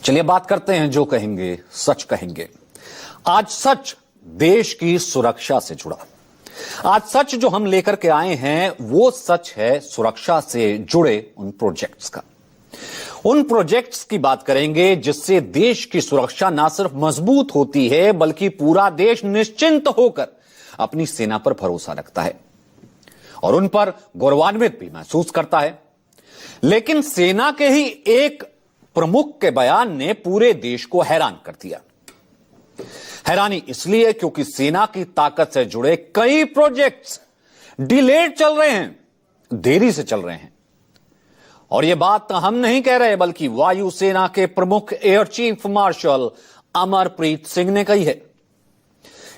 चलिए बात करते हैं जो कहेंगे सच कहेंगे। आज सच देश की सुरक्षा से जुड़ा। आज सच जो हम लेकर के आए हैं वो सच है सुरक्षा से जुड़े उन प्रोजेक्ट्स का। उन प्रोजेक्ट्स की बात करेंगे जिससे देश की सुरक्षा ना सिर्फ मजबूत होती है बल्कि पूरा देश निश्चिंत होकर अपनी सेना पर भरोसा रखता है और उन पर गौरवान्वित भी महसूस करता है। लेकिन सेना के ही एक प्रमुख के बयान ने पूरे देश को हैरान कर दिया। हैरानी इसलिए क्योंकि सेना की ताकत से जुड़े कई प्रोजेक्ट्स डिलेड चल रहे हैं, देरी से चल रहे हैं। और यह बात हम नहीं कह रहे बल्कि वायुसेना के प्रमुख air chief marshal Amarpreet Singh ने कही है।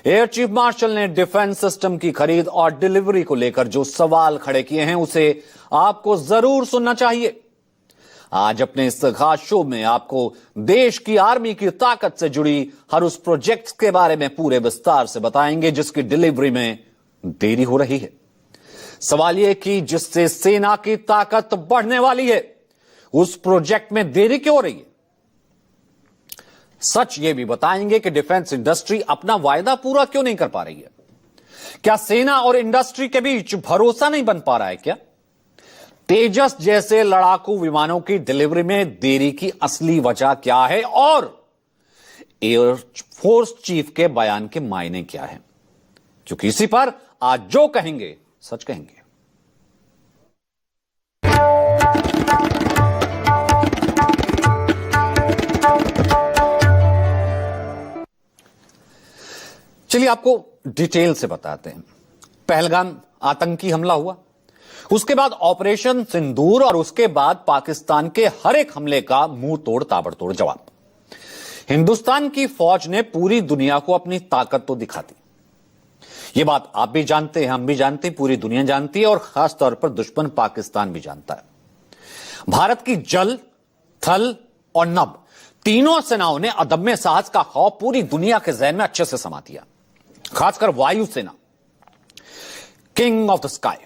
एयर चीफ मार्शल ने डिफेंस सिस्टम की खरीद और डिलीवरी को लेकर जो सवाल खड़े किए हैं उसे आपको जरूर सुनना चाहिए। आज अपने इस खास शो में आपको देश की आर्मी की ताकत से जुड़ी हर उस प्रोजेक्ट के बारे में पूरे विस्तार से बताएंगे जिसकी डिलीवरी में देरी हो रही है। सवाल यह कि जिससे सेना की ताकत बढ़ने वाली है उस प्रोजेक्ट में देरी क्यों हो रही है। सच यह भी बताएंगे कि डिफेंस इंडस्ट्री अपना वायदा पूरा क्यों नहीं कर पा रही है। क्या सेना और इंडस्ट्री के बीच भरोसा नहीं बन पा रहा है क्या? तेजस जैसे लड़ाकू विमानों की डिलीवरी में देरी की असली वजह क्या है और एयरफोर्स चीफ के बयान के मायने क्या है, क्योंकि इसी पर आज जो कहेंगे सच कहेंगे। चलिए आपको डिटेल से बताते हैं। पहलगाम आतंकी हमला हुआ, उसके बाद ऑपरेशन सिंदूर और उसके बाद पाकिस्तान के हर एक हमले का मुंह तोड़ ताबड़तोड़ जवाब। हिंदुस्तान की फौज ने पूरी दुनिया को अपनी ताकत तो दिखा दी। यह बात आप भी जानते हैं, हम भी जानते हैं, पूरी दुनिया जानती है और खास तौर पर दुश्मन पाकिस्तान भी जानता है। भारत की जल, थल और नभ तीनों सेनाओं ने अदम्य साहस का खौफ पूरी दुनिया के जहन में अच्छे से समा दिया। खासकर वायुसेना, king of the sky,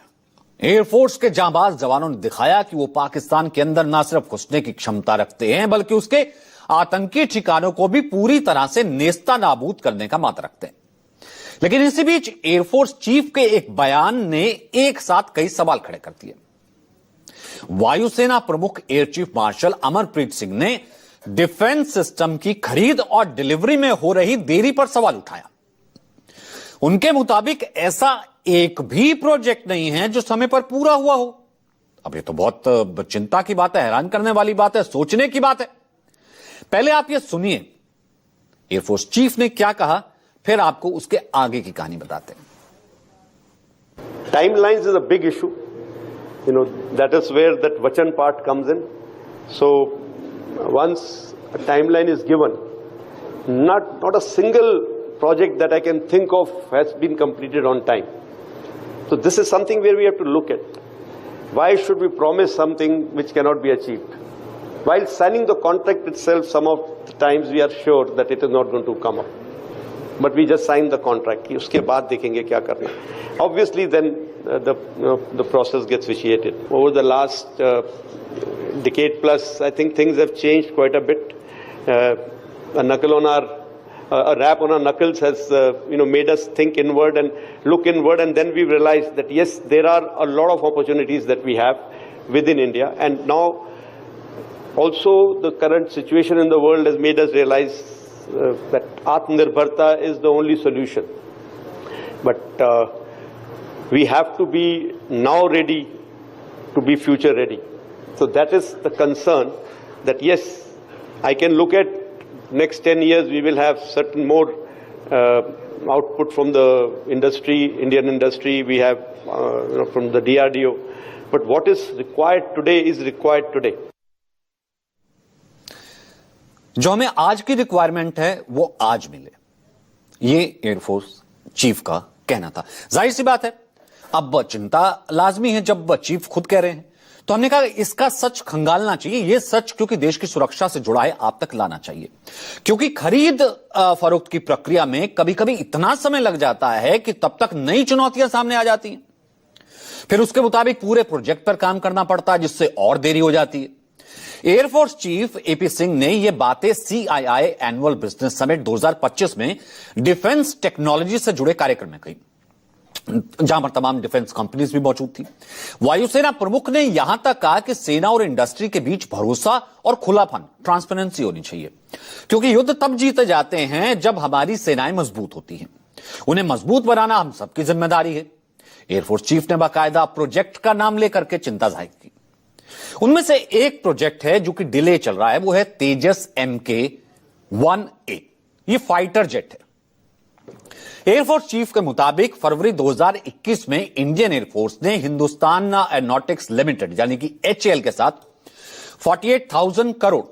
air force के जांबाज जवानों ने दिखाया कि वो पाकिस्तान के अंदर ना सिर्फ घुसने की क्षमता रखते हैं बल्कि उसके आतंकी ठिकानों को भी पूरी तरह से नेस्ता नाबूद करने का मात रखते हैं। लेकिन इसी बीच एयरफोर्स चीफ के एक बयान ने एक साथ कई सवाल खड़े कर दिए। वायुसेना प्रमुख air chief marshal Amarpreet Singh ने डिफेंस सिस्टम की खरीद और डिलीवरी में हो रही देरी पर सवाल उठाया। उनके मुताबिक ऐसा एक भी प्रोजेक्ट नहीं है जो समय पर पूरा हुआ हो। अब ये तो बहुत चिंता की बात है, हैरान करने वाली बात है, सोचने की बात है। पहले आप ये सुनिए एयरफोर्स चीफ ने क्या कहा, फिर आपको उसके आगे की कहानी बताते हैं। Timelines is a big issue. That is where that Vachan part comes in. So once a timeline is given, not a single project that I can think of has been completed on time. So this is something where we have to look at. Why should we promise something which cannot be achieved? While signing the contract itself, some of the times we are sure that it is not going to come up. But we just sign the contract. उसके बाद देखेंगे क्या करना है. Obviously then the process gets vitiated. Over the last decade plus, I think things have changed quite a bit. A rap on our knuckles has made us think inward and look inward, and then we realized that yes, there are a lot of opportunities that we have within India, and now also the current situation in the world has made us realize that Atmanirbharta is the only solution. But we have to be now ready to be future ready. So that is the concern, that yes, I can look at next 10 years we will have certain more output from the industry, Indian industry, we have from the DRDO, but what is required today is required today. जो हमें आज की requirement है वो आज मिले, ये air force chief का कहना था। जाहिर सी बात है अब चिंता लाजमी है जब चीफ खुद कह रहे हैं, तो हमने कहा इसका सच खंगालना चाहिए। यह सच क्योंकि देश की सुरक्षा से जुड़ा है आप तक लाना चाहिए, क्योंकि खरीद फरोख्त की प्रक्रिया में कभी कभी इतना समय लग जाता है कि तब तक नई चुनौतियां सामने आ जाती हैं। फिर उसके मुताबिक पूरे प्रोजेक्ट पर काम करना पड़ता है जिससे और देरी हो जाती है। एयरफोर्स चीफ एपी सिंह ने यह बातें सीआईआई एनुअल बिजनेस समिट 2025 में डिफेंस टेक्नोलॉजी से जुड़े कार्यक्रम में कही, जहां पर तमाम डिफेंस कंपनीज भी मौजूद थी। वायुसेना प्रमुख ने यहां तक कहा कि सेना और इंडस्ट्री के बीच भरोसा और खुलापन, ट्रांसपेरेंसी होनी चाहिए, क्योंकि युद्ध तब जीते जाते हैं जब हमारी सेनाएं मजबूत होती हैं। उन्हें मजबूत बनाना हम सबकी जिम्मेदारी है। एयरफोर्स चीफ ने बाकायदा प्रोजेक्ट का नाम लेकर के चिंता जाहिर की। उनमें से एक प्रोजेक्ट है जो कि डिले चल रहा है, वो है तेजस MK-1A। ये फाइटर जेट है। एयरफोर्स चीफ के मुताबिक फरवरी 2021 में इंडियन एयरफोर्स ने हिंदुस्तान एरोनॉटिक्स लिमिटेड यानी कि HAL के साथ 48,000 करोड़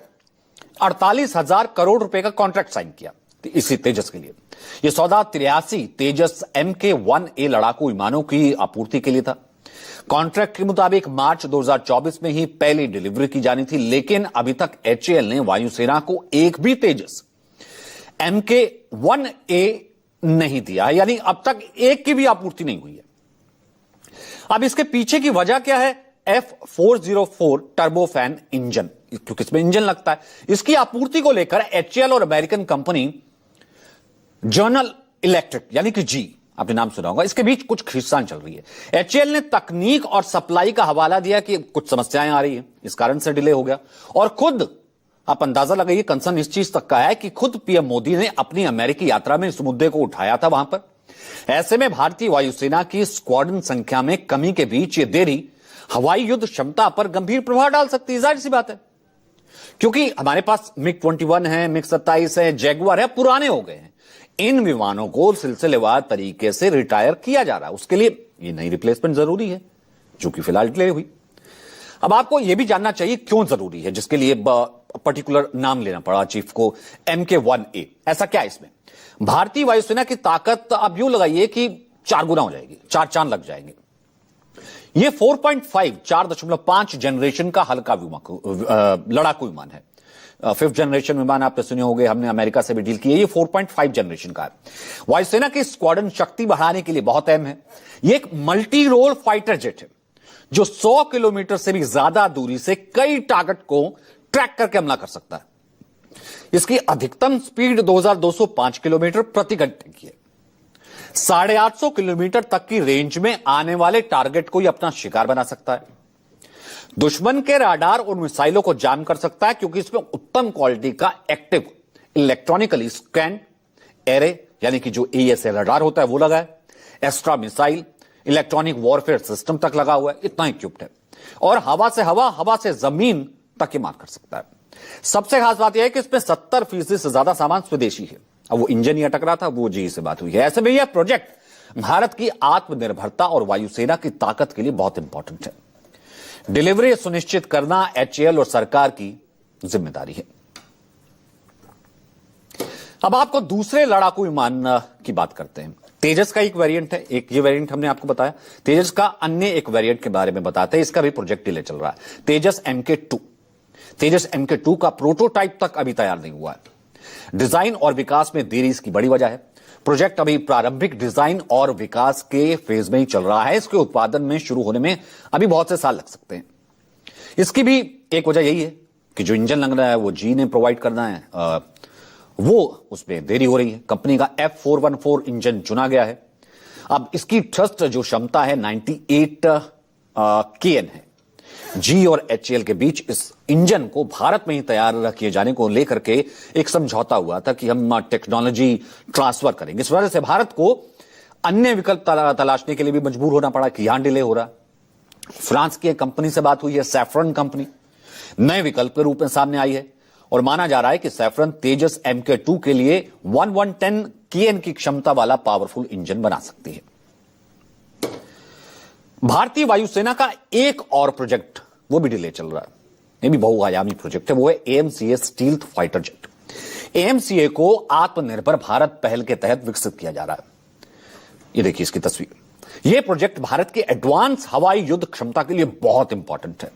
48,000 करोड़ रुपए का कॉन्ट्रैक्ट साइन किया इसी तेजस के लिए। यह सौदा 83 तेजस MK-1A लड़ाकू विमानों की आपूर्ति के लिए था। कॉन्ट्रैक्ट के मुताबिक मार्च 2024 में ही पहली डिलीवरी की जानी थी, लेकिन अभी तक HAL ने वायुसेना को एक भी तेजस MK-1A नहीं दिया है, यानी अब तक एक की भी आपूर्ति नहीं हुई है। अब इसके पीछे की वजह क्या है? F404 टर्बोफैन इंजन, क्योंकि इसमें इंजन लगता है। इसकी आपूर्ति को लेकर HAL और अमेरिकन कंपनी जनरल इलेक्ट्रिक यानी कि जी, आपने नाम सुना होगा, इसके बीच कुछ खींचतान चल रही है। HAL ने तकनीक और सप्लाई का हवाला दिया कि कुछ समस्याएं आ रही है, इस कारण से डिले हो गया। और खुद आप अंदाजा लगाइए, कंसर्न इस चीज तक का है कि खुद पीएम मोदी ने अपनी अमेरिकी यात्रा में इस मुद्दे को उठाया था वहां पर। ऐसे में भारतीय वायुसेना की स्क्वाड्रन संख्या में कमी के बीच ये देरी हवाई युद्ध क्षमता पर गंभीर प्रभाव डाल सकती है। जाहिर सी बात है, क्योंकि हमारे पास MiG-21 है, MiG-27 है, जैगुआर है, पुराने हो गए हैं। इन विमानों को सिलसिलेवार तरीके से रिटायर किया जा रहा है। उसके लिए ये नई रिप्लेसमेंट जरूरी है, जो कि फिलहाल डिले हुई। अब आपको यह भी जानना चाहिए क्यों जरूरी है, जिसके लिए पर्टिकुलर नाम लेना पड़ा चीफ को MK-1A। ऐसा क्या है इसमें? भारतीय वायुसेना की ताकत अब यूं लगाइए कि 4 गुना हो जाएगी, 4 चांद लग जाएंगे। यह 4.5 जनरेशन का हल्का लड़ाकू विमान है। 5th जनरेशन विमान आपने सुने होंगे, हमने अमेरिका से भी डील की है। ये 4.5 जनरेशन का है। वायुसेना की स्क्वाड्रन शक्ति बढ़ाने के लिए बहुत अहम है। यह एक मल्टी रोल फाइटर जेट है जो 100 किलोमीटर से भी ज्यादा दूरी से कई टारगेट को ट्रैक करके हमला कर सकता है। इसकी अधिकतम स्पीड 2205 किलोमीटर प्रति घंटे की है। 850 किलोमीटर तक की रेंज में आने वाले टारगेट को यह अपना शिकार बना सकता है। दुश्मन के राडार और मिसाइलों को जाम कर सकता है, क्योंकि इसमें उत्तम क्वालिटी का एक्टिव इलेक्ट्रॉनिकली स्कैन एरे यानी कि जो AESA राडार होता है वो लगा है। Extra missile electronic warfare system तक लगा हुआ है, इतना इक्विप्ड है। और हवा से हवा, हवा से जमीन तक ये मार कर सकता है। सबसे खास बात यह है कि इसमें 70% से ज्यादा सामान स्वदेशी है। अब वो इंजन ही अटक रहा था, वो जी से बात हुई है। ऐसे में यह प्रोजेक्ट भारत की आत्मनिर्भरता और वायुसेना की ताकत के लिए बहुत इंपॉर्टेंट है। डिलीवरी सुनिश्चित करना HAL और सरकार की जिम्मेदारी है। अब आपको दूसरे लड़ाकू विमान की बात करते हैं। तेजस का एक वेरिएंट है, एक ये वेरिएंट हमने आपको बताया। तेजस का अन्य एक वेरिएंट के बारे में बताते हैं, इसका भी प्रोजेक्ट डिले चल रहा है। तेजस MK-2। तेजस MK-2 का प्रोटोटाइप तक अभी तैयार नहीं हुआ है। डिजाइन और विकास में देरी इसकी बड़ी वजह है। प्रोजेक्ट अभी प्रारंभिक डिजाइन और विकास के फेज में ही चल रहा है। इसके उत्पादन में शुरू होने में अभी बहुत से साल लग सकते हैं। इसकी भी एक वजह यही है कि जो इंजन लगना है वो जी ने प्रोवाइड करना है, वो उसमें देरी हो रही है। कंपनी का F414 इंजन चुना गया है। अब इसकी थ्रस्ट जो क्षमता है 98 kN है। जी और HAL के बीच इस इंजन को भारत में ही तैयार किए जाने को लेकर के एक समझौता हुआ था कि हम टेक्नोलॉजी ट्रांसफर करेंगे। इस वजह से भारत को अन्य विकल्प तलाशने के लिए भी मजबूर होना पड़ा कि यहां डिले हो रहा। फ्रांस की एक कंपनी से बात हुई है, सैफरन कंपनी नए विकल्प के रूप में सामने आई है और माना जा रहा है कि सैफरन तेजस MK-2 के लिए 1110 kN की क्षमता वाला पावरफुल इंजन बना सकती है। भारतीय वायुसेना का एक और प्रोजेक्ट वो भी डिले चल रहा है। ये भी बहुआयामी प्रोजेक्ट है, वो है AMCA stealth fighter jet. AMCA को आत्मनिर्भर भारत पहल के तहत विकसित किया जा रहा है। ये देखिए इसकी तस्वीर। यह प्रोजेक्ट भारत के एडवांस हवाई युद्ध क्षमता के लिए बहुत इंपॉर्टेंट है।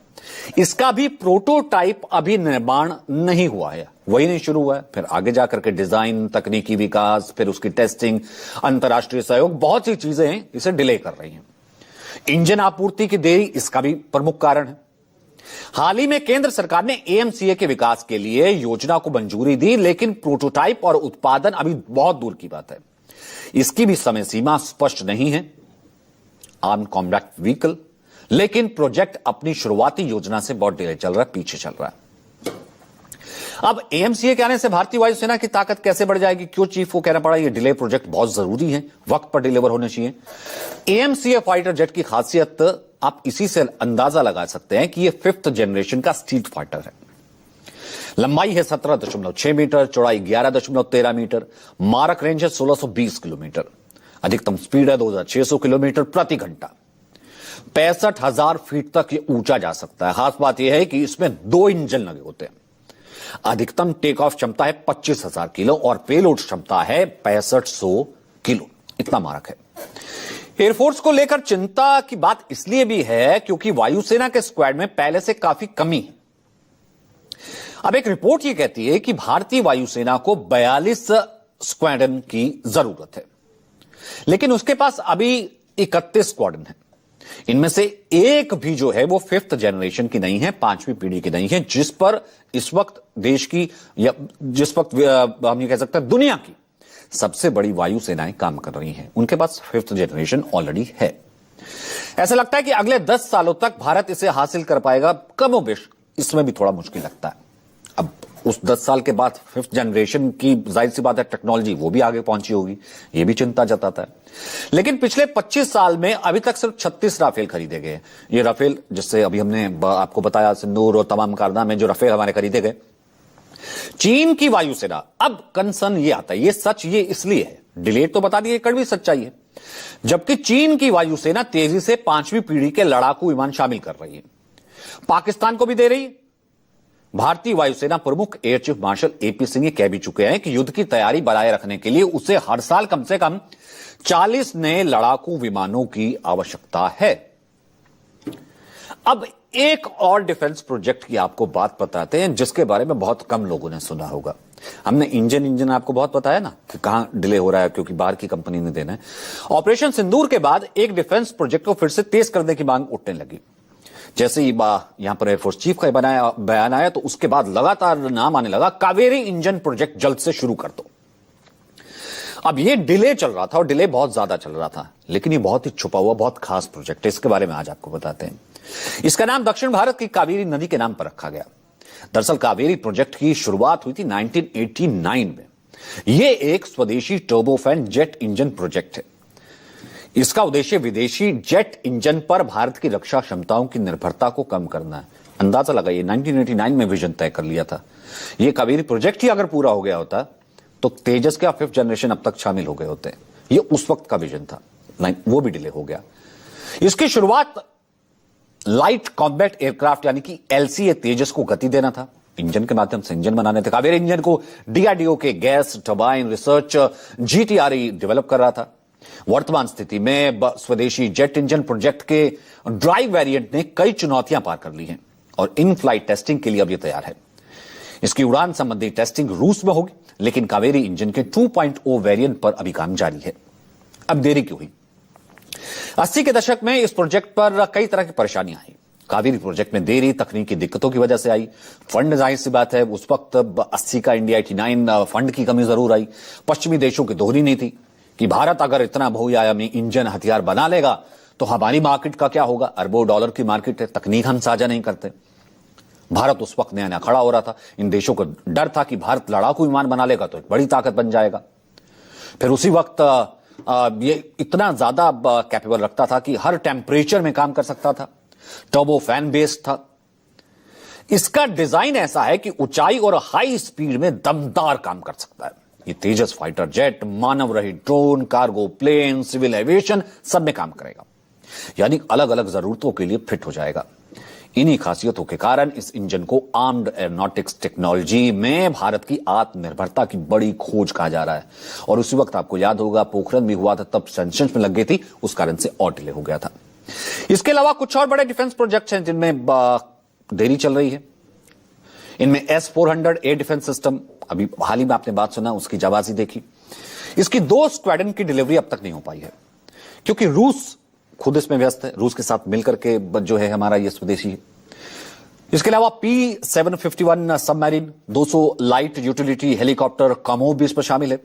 इसका भी प्रोटोटाइप अभी निर्माण नहीं हुआ है, वही नहीं शुरू हुआ है। फिर आगे जाकर के डिजाइन, तकनीकी विकास, फिर उसकी टेस्टिंग, अंतर्राष्ट्रीय सहयोग, बहुत सी चीजें इसे डिले कर रही हैं। इंजन आपूर्ति की देरी इसका भी प्रमुख कारण है। हाल ही में केंद्र सरकार ने एएमसीए के विकास के लिए योजना को मंजूरी दी, लेकिन प्रोटोटाइप और उत्पादन अभी बहुत दूर की बात है। इसकी भी समय सीमा स्पष्ट नहीं है। आर्म कॉम्बैट व्हीकल, लेकिन प्रोजेक्ट अपनी शुरुआती योजना से बहुत डिले चल रहा है, पीछे चल रहा है। अब एएमसीए के आने से भारतीय वायुसेना की ताकत कैसे बढ़ जाएगी? क्यों चीफ को कहना पड़ा ये डिले प्रोजेक्ट बहुत जरूरी है, वक्त पर डिलीवर होने चाहिए। एएमसीए फाइटर जेट की खासियत आप इसी से अंदाजा लगा सकते हैं कि ये 5th जनरेशन का स्ट्रीट फाइटर है। लंबाई है 17.6 मीटर, चौड़ाई 11.13 मीटर, मारक रेंज है 1620 किलोमीटर, अधिकतम स्पीड है 2600 किलोमीटर प्रति घंटा, 65,000 फीट तक ये ऊंचा जा सकता है। खास बात यह है कि इसमें 2 इंजन लगे होते हैं। अधिकतम टेक ऑफ क्षमता है 25,000 किलो और पेलोड क्षमता है 6500 किलो। इतना मारक है। एयरफोर्स को लेकर चिंता की बात इसलिए भी है क्योंकि वायुसेना के स्क्वाड में पहले से काफी कमी है। अब एक रिपोर्ट यह कहती है कि भारतीय वायुसेना को 42 स्क्वाड्रन की जरूरत है, लेकिन उसके पास अभी 31 स्क्वाड्रन है। इनमें से एक भी जो है वो 5th जनरेशन की नहीं है, 5वीं पीढ़ी की नहीं है, जिस पर इस वक्त देश की या जिस वक्त हम ये कह सकते हैं दुनिया की सबसे बड़ी वायुसेनाएं काम कर रही हैं। उनके पास 5th जनरेशन ऑलरेडी है। ऐसा लगता है कि अगले 10 सालों तक भारत इसे हासिल कर पाएगा। कमोबेश इसमें भी थोड़ा मुश्किल लगता है। अब उस 10 साल के बाद 5th जनरेशन की जाहिर सी बात है टेक्नोलॉजी वो भी आगे पहुंची होगी, ये भी चिंता जताता है। लेकिन पिछले 25 साल में अभी तक सिर्फ 36 राफेल खरीदे गए। ये राफेल जिससे अभी हमने आपको बताया सिंदूर और तमाम कारनामे जो राफेल हमारे खरीदे गए। चीन की वायुसेना, अब कंसर्न ये आता है, ये सच ये इसलिए है, डिलेट तो बता दिए, कड़वी सच्चाई है। जबकि चीन की वायुसेना तेजी से 5वीं पीढ़ी के लड़ाकू विमान शामिल कर रही है, पाकिस्तान को भी दे रही है। भारतीय वायुसेना प्रमुख air chief marshal AP Singh ये कह भी चुके हैं कि युद्ध की तैयारी बनाए रखने के लिए उसे हर साल कम से कम 40 नए लड़ाकू विमानों की आवश्यकता है। अब एक और डिफेंस प्रोजेक्ट की आपको बात बताते हैं जिसके बारे में बहुत कम लोगों ने सुना होगा। हमने इंजन आपको बहुत बताया ना कि कहां डिले हो रहा है, क्योंकि बाहर की कंपनी ने देना है। ऑपरेशन सिंदूर के बाद एक डिफेंस प्रोजेक्ट को फिर से तेज करने की मांग उठने लगी। जैसे ही यहां पर एयरफोर्स चीफ का बयान आया तो उसके बाद लगातार नाम आने लगा, कावेरी इंजन प्रोजेक्ट जल्द से शुरू कर दो। अब ये डिले चल रहा था और डिले बहुत ज्यादा चल रहा था, लेकिन ये बहुत ही छुपा हुआ बहुत खास प्रोजेक्ट है। इसके बारे में आज आपको बताते हैं। इसका नाम दक्षिण भारत की कावेरी नदी के नाम पर रखा गया। दरअसल कावेरी प्रोजेक्ट की शुरुआत हुई थी 1989 में। यह एक स्वदेशी टर्बोफैन जेट इंजन प्रोजेक्ट है। इसका उद्देश्य विदेशी जेट इंजन पर भारत की रक्षा क्षमताओं की निर्भरता को कम करना है। अंदाजा लगाइए, 1989 में विजन तय कर लिया था। यह कावेरी प्रोजेक्ट ही अगर पूरा हो गया होता तो तेजस का 5th जनरेशन अब तक शामिल हो गए होते। यह उस वक्त का विजन था, वो भी डिले हो गया। इसकी शुरुआत लाइट कॉम्बैट एयरक्राफ्ट यानी कि एलसीए तेजस को गति देना था, इंजन के माध्यम से इंजन बनाने थे। कावेरी इंजन को डीआरडीओ के gas turbine research GTRE develop कर रहा था। वर्तमान स्थिति में स्वदेशी जेट इंजन प्रोजेक्ट के ड्राइव वेरिएंट ने कई चुनौतियां पार कर ली हैं और इन फ्लाइट टेस्टिंग के लिए अब यह तैयार है। इसकी उड़ान संबंधी टेस्टिंग रूस में होगी, लेकिन कावेरी इंजन के 2.0 वेरिएंट पर अभी काम जारी है। अब देरी क्यों हुई? 80 के दशक में इस प्रोजेक्ट पर कई तरह की परेशानियां आई। कावेरी प्रोजेक्ट में देरी तकनीकी दिक्कतों की वजह से आई। फंड जाहिर सी बात है, उस वक्त 80 का इंडिया 89 फंड की कमी जरूर आई। पश्चिमी देशों की दोहरी नीति थी कि भारत अगर इतना बहुआयामी इंजन हथियार बना लेगा तो हमारी मार्केट का क्या होगा? अरबों डॉलर की मार्केट है, तकनीक हम साझा नहीं करते। भारत उस वक्त नया नया खड़ा हो रहा था। इन देशों को डर था कि भारत लड़ाकू विमान बना लेगा तो एक बड़ी ताकत बन जाएगा। फिर उसी वक्त ये इतना ज्यादा कैपेबल रखता था कि हर टेम्परेचर में काम कर सकता था, टर्बो फैन बेस्ड था। इसका डिजाइन ऐसा है कि ऊंचाई और हाई स्पीड में दमदार काम कर सकता है। ये तेजस फाइटर जेट मानव रहित drone, cargo plane, civil aviation सब में काम करेगा, यानी अलग अलग जरूरतों के लिए फिट हो जाएगा। इन्हीं खासियतों के कारण इस इंजन को आर्म्ड एरोनॉटिक्स टेक्नोलॉजी में भारत की आत्मनिर्भरता की बड़ी खोज कहा जा रहा है। और उसी वक्त आपको याद होगा पोखरण भी हुआ था, तब सैंक्शंस में लग गई थी, उस कारण से और डिले हो गया था। इसके अलावा कुछ और बड़े डिफेंस प्रोजेक्ट्स हैं जिनमें देरी चल रही है। इनमें S-400 एयर डिफेंस सिस्टम, अभी हाल ही में आपने बात सुना, उसकी जाबाजी देखी। इसकी 2 स्क्वाड्रन की डिलीवरी अब तक नहीं हो पाई है क्योंकि रूस खुद इसमें व्यस्त है। रूस के साथ मिलकर के जो है हमारा ये स्वदेशी इसके अलावा P-751 submarine, 200 light utility helicopter कामो भी इसमें शामिल है।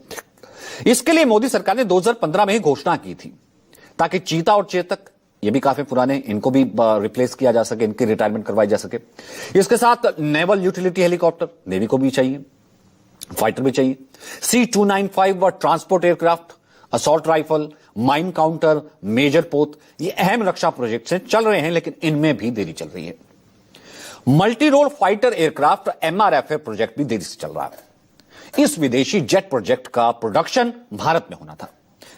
इसके लिए मोदी सरकार ने 2015 में ही घोषणा की थी ताकि चीता और चेतक, ये भी काफी पुराने, इनको भी रिप्लेस किया जा सके, इनकी रिटायरमेंट करवाई जा सके। इसके साथ नेवल यूटिलिटी हेलीकॉप्टर, नेवी को भी चाहिए, फाइटर भी चाहिए, C-295 transport aircraft, assault rifle, mine counter, major पोत, ये अहम रक्षा प्रोजेक्ट्स हैं, चल रहे हैं, लेकिन इनमें भी देरी चल रही है। Multi role fighter aircraft MRFA project भी देरी से चल रहा है। इस विदेशी जेट प्रोजेक्ट का प्रोडक्शन भारत में होना था,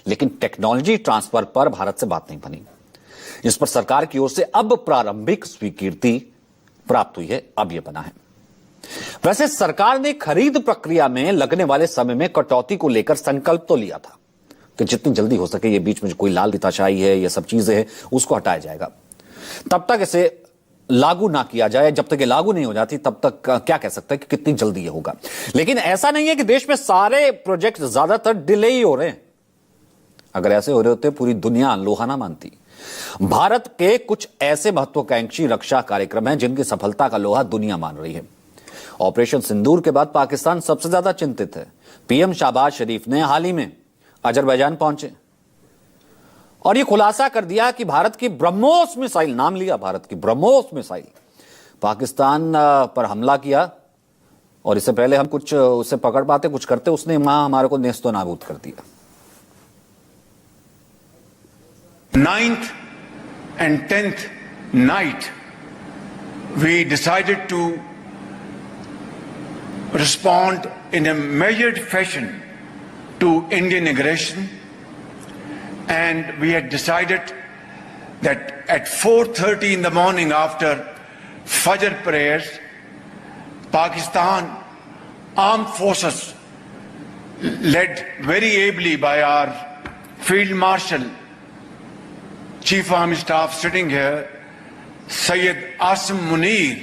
लेकिन टेक्नोलॉजी ट्रांसफर पर भारत से बात नहीं बनी। इस पर सरकार की ओर से अब प्रारंभिक स्वीकृति प्राप्त हुई है, अब यह बना है। वैसे सरकार ने खरीद प्रक्रिया में लगने वाले समय में कटौती को लेकर संकल्प तो लिया था कि जितनी जल्दी हो सके, ये बीच में जो कोई लाल फीताशाही है, ये सब चीजें हैं, उसको हटाया जाएगा। तब तक इसे लागू ना किया जाए, जब तक ये लागू नहीं हो जाती तब तक क्या कह सकते हैं कि कितनी जल्दी ये होगा। लेकिन ऐसा नहीं है कि देश में सारे प्रोजेक्ट ज्यादातर डिले ही हो रहे हैं। अगर ऐसे हो रहे होते पूरी दुनिया लोहा ना मानती। भारत के कुछ ऐसे महत्वाकांक्षी रक्षा कार्यक्रम हैं जिनकी सफलता का लोहा दुनिया मान रही है। ऑपरेशन सिंदूर के बाद पाकिस्तान सबसे ज्यादा चिंतित है। पीएम शहबाज शरीफ ने हाल ही में अजरबैजान पहुंचे और यह खुलासा कर दिया कि भारत की ब्रह्मोस मिसाइल, नाम लिया भारत की ब्रह्मोस मिसाइल, पाकिस्तान पर हमला किया और इससे पहले हम कुछ उसे पकड़ पाते, कुछ करते, उसने वहां हमारे को नेस्तो नाबूद कर दिया। 9th and 10th night, we decided to respond in a measured fashion to Indian aggression, and we had decided that at 4:30 in the morning after Fajr prayers, Pakistan Armed Forces, led very ably by our Field Marshal, Chief Army Staff sitting here, Syed Asim Munir,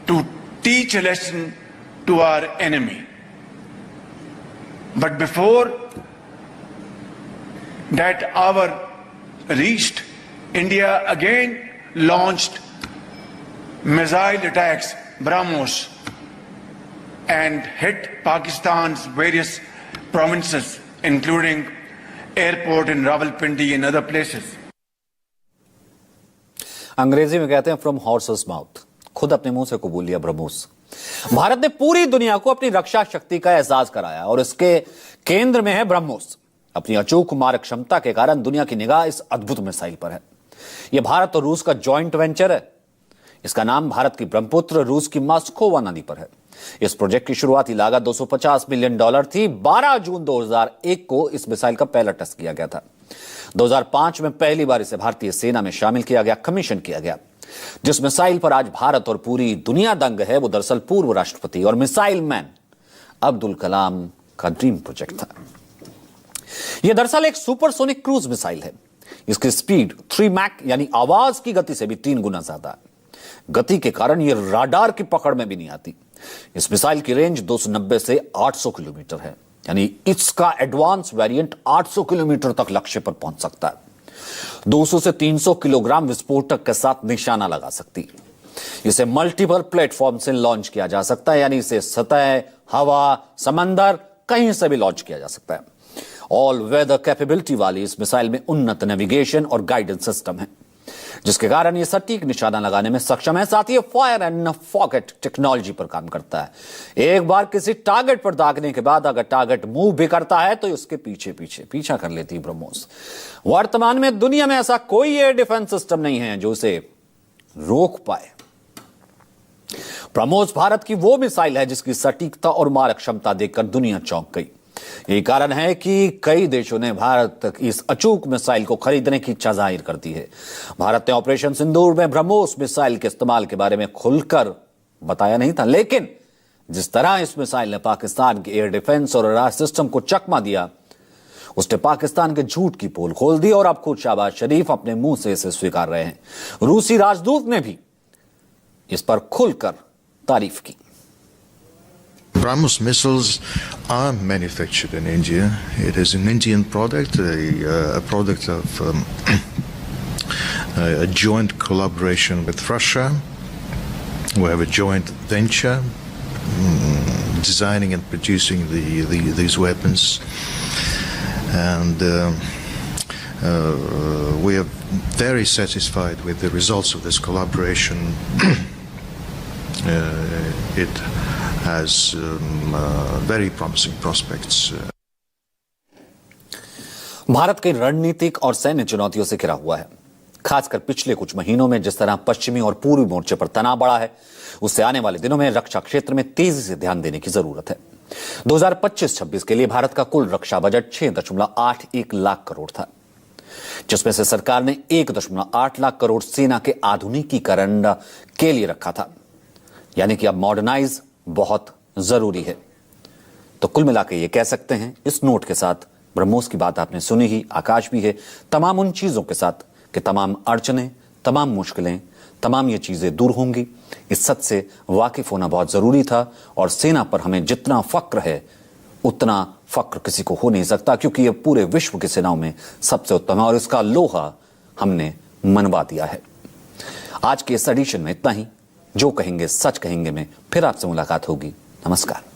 to teach a lesson to our enemy. But before that hour reached, India again launched missile attacks, BrahMos, and hit Pakistan's various provinces, including airport in Rawalpindi and other places. अंग्रेजी में कहते हैं from horses mouth, खुद अपने मुंह से कबूल लिया ब्रह्मोस। भारत ने पूरी दुनिया को अपनी रक्षा शक्ति का एहसास कराया और इसके केंद्र में है ब्रह्मोस। अपनी अचूक मारक क्षमता के कारण दुनिया की निगाह इस अद्भुत मिसाइल पर है। यह भारत और रूस का जॉइंट वेंचर है। इसका नाम भारत की ब्रह्मपुत्र, रूस की मास्कोवा नदी पर है। इस प्रोजेक्ट की शुरुआती लागत $250 मिलियन थी। 12 जून 2001 को इस मिसाइल का पहला टेस्ट किया गया था। 2005 में पहली बार इसे भारतीय सेना में शामिल किया गया, कमीशन किया गया। जिस मिसाइल पर आज भारत और पूरी दुनिया दंग है, वो दरअसल पूर्व राष्ट्रपति और मिसाइल मैन अब्दुल कलाम का ड्रीम प्रोजेक्ट था। यह दरअसल एक सुपरसोनिक क्रूज मिसाइल है। इसकी स्पीड 3 मैक यानी आवाज की गति से भी 3 गुना ज्यादा है। गति के कारण यह राडार की पकड़ में भी नहीं आती। इस मिसाइल की रेंज 290 से 800 किलोमीटर है, यानी इसका एडवांस वेरिएंट 800 किलोमीटर तक लक्ष्य पर पहुंच सकता है। 200 से 300 किलोग्राम विस्फोटक के साथ निशाना लगा सकती है। इसे मल्टीपल प्लेटफॉर्म से लॉन्च किया जा सकता है, यानी इसे सतह, हवा, समंदर कहीं से भी लॉन्च किया जा सकता है। ऑल वेदर कैपेबिलिटी वाली इस मिसाइल में उन्नत नेविगेशन और गाइडेंस सिस्टम है, जिसके कारण यह सटीक निशाना लगाने में सक्षम है। साथ ही फायर एंड फॉरगेट टेक्नोलॉजी पर काम करता है। एक बार किसी टारगेट पर दागने के बाद अगर टारगेट मूव भी करता है तो उसके पीछा कर लेती है ब्रह्मोस। वर्तमान में दुनिया में ऐसा कोई एयर डिफेंस सिस्टम नहीं है जो उसे रोक पाए। ब्रह्मोस भारत की वो मिसाइल है जिसकी सटीकता और मारक क्षमता देखकर दुनिया चौंक गई। यही कारण है कि कई देशों ने भारत की इस अचूक मिसाइल को खरीदने की इच्छा जाहिर कर दी है। भारत ने ऑपरेशन सिंदूर में ब्रह्मोस मिसाइल के इस्तेमाल के बारे में खुलकर बताया नहीं था, लेकिन जिस तरह इस मिसाइल ने पाकिस्तान के एयर डिफेंस और राडार सिस्टम को चकमा दिया, उसने पाकिस्तान के झूठ की पोल खोल दी और अब खुद शहबाज शरीफ अपने मुंह से इसे स्वीकार रहे हैं। रूसी राजदूत ने भी इस पर खुलकर तारीफ की। BrahMos missiles are manufactured in India. It is an Indian product, a product of a joint collaboration with Russia. We have a joint venture designing and producing these weapons, and we are very satisfied with the results of this collaboration. It has very promising prospects. Bharat कई रणनीतिक और सैन्य चुनौतियों से घिरा हुआ है। खासकर पिछले कुछ महीनों में जिस तरह पश्चिमी और पूर्वी मोर्चे पर तनाव बढ़ा है, उससे आने वाले दिनों में रक्षा क्षेत्र में तेजी से ध्यान देने की जरूरत है। 2025-26 के लिए भारत का कुल रक्षा बजट 6.81 लाख करोड़ था, जिसमें से सरकार ने 1.8 लाख करोड़ सेना के आधुनिकीकरण के लिए रखा था। यानी कि अब मॉडर्नाइज बहुत जरूरी है। तो कुल मिलाकर ये कह सकते हैं, इस नोट के साथ, ब्रह्मोस की बात आपने सुनी ही, आकाश भी है, तमाम उन चीजों के साथ कि तमाम अड़चनें, तमाम मुश्किलें, तमाम ये चीजें दूर होंगी। इस सच से वाकिफ होना बहुत जरूरी था। और सेना पर हमें जितना फक्र है उतना फक्र किसी को हो नहीं सकता, क्योंकि ये पूरे विश्व की सेनाओं में सबसे उत्तम है और इसका लोहा हमने मनवा दिया है। आज के इस एडिशन में इतना ही। जो कहेंगे सच कहेंगे में फिर आपसे मुलाकात होगी। नमस्कार।